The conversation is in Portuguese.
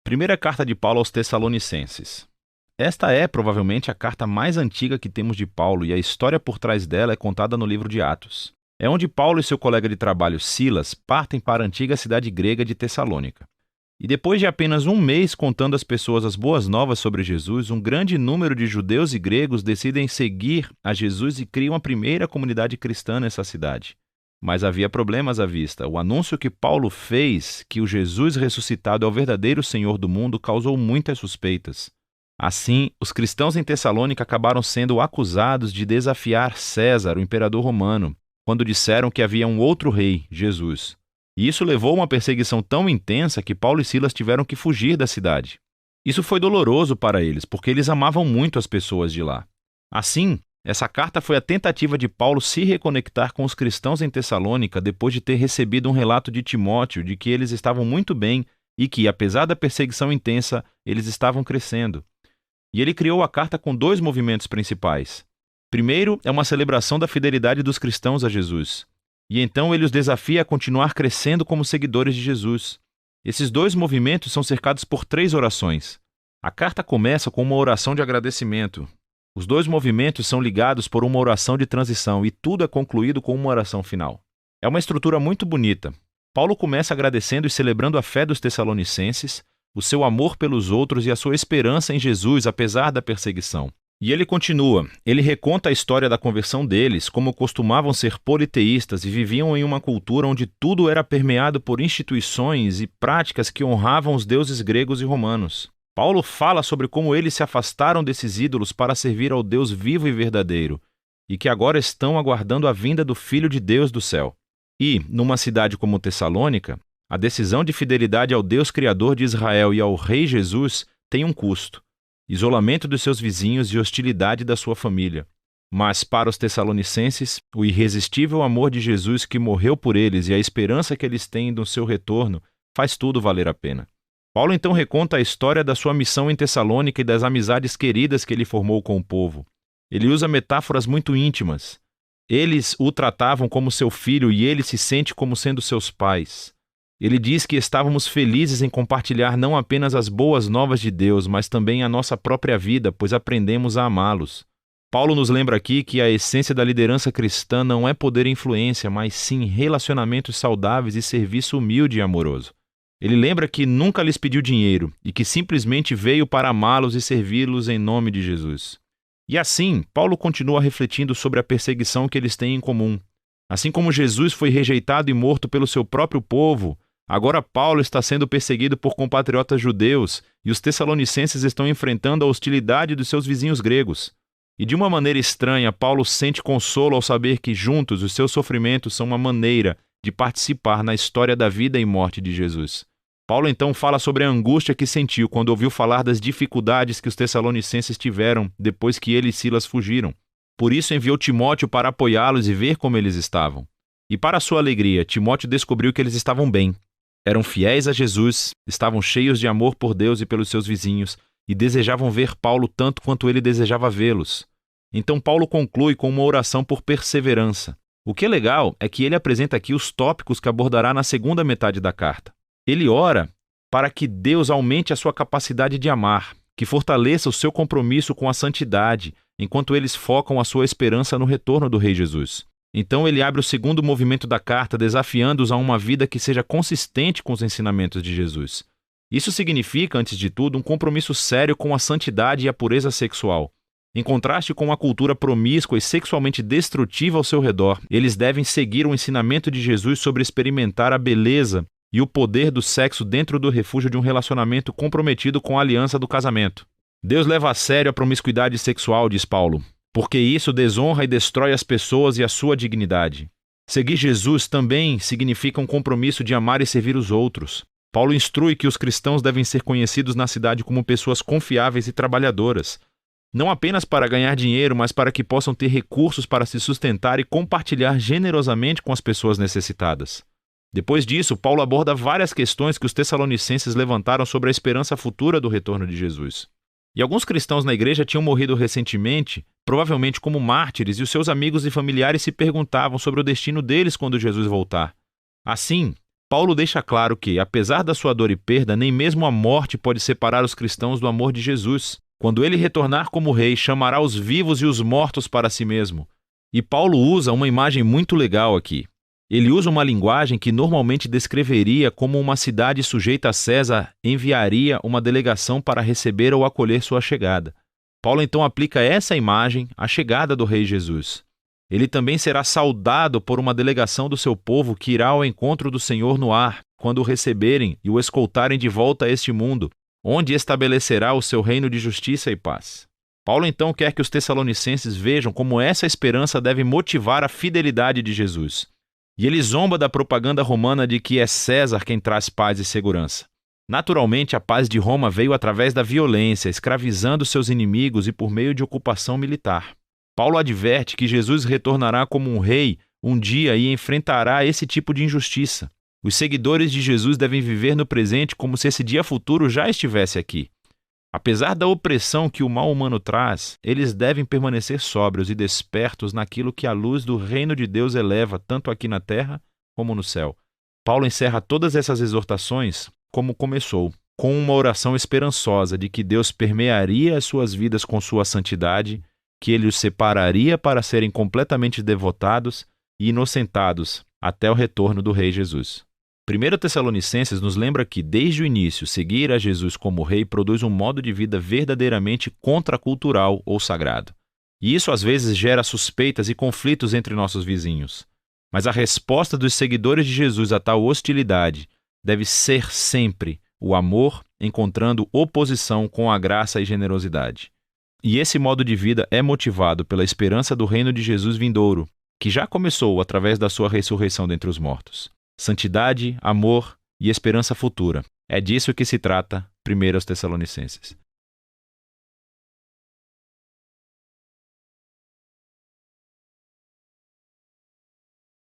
Primeira carta de Paulo aos Tessalonicenses. Esta é provavelmente a carta mais antiga que temos de Paulo e a história por trás dela é contada no livro de Atos. É onde Paulo e seu colega de trabalho Silas partem para a antiga cidade grega de Tessalônica. E depois de apenas um mês contando às pessoas as boas novas sobre Jesus, um grande número de judeus e gregos decidem seguir a Jesus e criam a primeira comunidade cristã nessa cidade. Mas havia problemas à vista. O anúncio que Paulo fez, que o Jesus ressuscitado é o verdadeiro Senhor do mundo, causou muitas suspeitas. Assim, os cristãos em Tessalônica acabaram sendo acusados de desafiar César, o imperador romano, quando disseram que havia um outro rei, Jesus. E isso levou a uma perseguição tão intensa que Paulo e Silas tiveram que fugir da cidade. Isso foi doloroso para eles, porque eles amavam muito as pessoas de lá. Assim, essa carta foi a tentativa de Paulo se reconectar com os cristãos em Tessalônica depois de ter recebido um relato de Timóteo de que eles estavam muito bem e que, apesar da perseguição intensa, eles estavam crescendo. E ele criou a carta com dois movimentos principais. Primeiro, é uma celebração da fidelidade dos cristãos a Jesus. E então ele os desafia a continuar crescendo como seguidores de Jesus. Esses dois movimentos são cercados por três orações. A carta começa com uma oração de agradecimento. Os dois movimentos são ligados por uma oração de transição e tudo é concluído com uma oração final. É uma estrutura muito bonita. Paulo começa agradecendo e celebrando a fé dos tessalonicenses, o seu amor pelos outros e a sua esperança em Jesus, apesar da perseguição. E ele continua. Ele reconta a história da conversão deles, como costumavam ser politeístas e viviam em uma cultura onde tudo era permeado por instituições e práticas que honravam os deuses gregos e romanos. Paulo fala sobre como eles se afastaram desses ídolos para servir ao Deus vivo e verdadeiro, e que agora estão aguardando a vinda do Filho de Deus do céu. E, numa cidade como Tessalônica, a decisão de fidelidade ao Deus Criador de Israel e ao Rei Jesus tem um custo: isolamento dos seus vizinhos e hostilidade da sua família. Mas para os tessalonicenses, o irresistível amor de Jesus que morreu por eles e a esperança que eles têm no seu retorno faz tudo valer a pena. Paulo então reconta a história da sua missão em Tessalônica e das amizades queridas que ele formou com o povo. Ele usa metáforas muito íntimas. Eles o tratavam como seu filho e ele se sente como sendo seus pais. Ele diz que estávamos felizes em compartilhar não apenas as boas novas de Deus, mas também a nossa própria vida, pois aprendemos a amá-los. Paulo nos lembra aqui que a essência da liderança cristã não é poder e influência, mas sim relacionamentos saudáveis e serviço humilde e amoroso. Ele lembra que nunca lhes pediu dinheiro e que simplesmente veio para amá-los e servi-los em nome de Jesus. E assim, Paulo continua refletindo sobre a perseguição que eles têm em comum. Assim como Jesus foi rejeitado e morto pelo seu próprio povo, agora Paulo está sendo perseguido por compatriotas judeus e os tessalonicenses estão enfrentando a hostilidade dos seus vizinhos gregos. E de uma maneira estranha, Paulo sente consolo ao saber que juntos os seus sofrimentos são uma maneira de participar na história da vida e morte de Jesus. Paulo então fala sobre a angústia que sentiu quando ouviu falar das dificuldades que os tessalonicenses tiveram depois que ele e Silas fugiram. Por isso enviou Timóteo para apoiá-los e ver como eles estavam. E para sua alegria, Timóteo descobriu que eles estavam bem. Eram fiéis a Jesus, estavam cheios de amor por Deus e pelos seus vizinhos, e desejavam ver Paulo tanto quanto ele desejava vê-los. Então Paulo conclui com uma oração por perseverança. O que é legal é que ele apresenta aqui os tópicos que abordará na segunda metade da carta. Ele ora para que Deus aumente a sua capacidade de amar, que fortaleça o seu compromisso com a santidade, enquanto eles focam a sua esperança no retorno do Rei Jesus. Então ele abre o segundo movimento da carta, desafiando-os a uma vida que seja consistente com os ensinamentos de Jesus. Isso significa, antes de tudo, um compromisso sério com a santidade e a pureza sexual. Em contraste com a cultura promíscua e sexualmente destrutiva ao seu redor, eles devem seguir o ensinamento de Jesus sobre experimentar a beleza e o poder do sexo dentro do refúgio de um relacionamento comprometido com a aliança do casamento. Deus leva a sério a promiscuidade sexual, diz Paulo, porque isso desonra e destrói as pessoas e a sua dignidade. Seguir Jesus também significa um compromisso de amar e servir os outros. Paulo instrui que os cristãos devem ser conhecidos na cidade como pessoas confiáveis e trabalhadoras, não apenas para ganhar dinheiro, mas para que possam ter recursos para se sustentar e compartilhar generosamente com as pessoas necessitadas. Depois disso, Paulo aborda várias questões que os tessalonicenses levantaram sobre a esperança futura do retorno de Jesus. E alguns cristãos na igreja tinham morrido recentemente, provavelmente como mártires, e os seus amigos e familiares se perguntavam sobre o destino deles quando Jesus voltar. Assim, Paulo deixa claro que, apesar da sua dor e perda, nem mesmo a morte pode separar os cristãos do amor de Jesus. Quando ele retornar como rei, chamará os vivos e os mortos para si mesmo. E Paulo usa uma imagem muito legal aqui. Ele usa uma linguagem que normalmente descreveria como uma cidade sujeita a César enviaria uma delegação para receber ou acolher sua chegada. Paulo então aplica essa imagem à chegada do rei Jesus. Ele também será saudado por uma delegação do seu povo que irá ao encontro do Senhor no ar, quando o receberem e o escoltarem de volta a este mundo, onde estabelecerá o seu reino de justiça e paz. Paulo então quer que os tessalonicenses vejam como essa esperança deve motivar a fidelidade de Jesus. E ele zomba da propaganda romana de que é César quem traz paz e segurança. Naturalmente, a paz de Roma veio através da violência, escravizando seus inimigos e por meio de ocupação militar. Paulo adverte que Jesus retornará como um rei um dia e enfrentará esse tipo de injustiça. Os seguidores de Jesus devem viver no presente como se esse dia futuro já estivesse aqui. Apesar da opressão que o mal humano traz, eles devem permanecer sóbrios e despertos naquilo que a luz do reino de Deus eleva tanto aqui na terra como no céu. Paulo encerra todas essas exortações como começou, com uma oração esperançosa de que Deus permearia as suas vidas com sua santidade, que ele os separaria para serem completamente devotados e inocentados até o retorno do Rei Jesus. 1 Tessalonicenses nos lembra que, desde o início, seguir a Jesus como rei produz um modo de vida verdadeiramente contracultural ou sagrado. E isso às vezes gera suspeitas e conflitos entre nossos vizinhos. Mas a resposta dos seguidores de Jesus a tal hostilidade deve ser sempre o amor encontrando oposição com a graça e generosidade. E esse modo de vida é motivado pela esperança do reino de Jesus vindouro, que já começou através da sua ressurreição dentre os mortos. Santidade, amor e esperança futura. É disso que se trata 1 Tessalonicenses.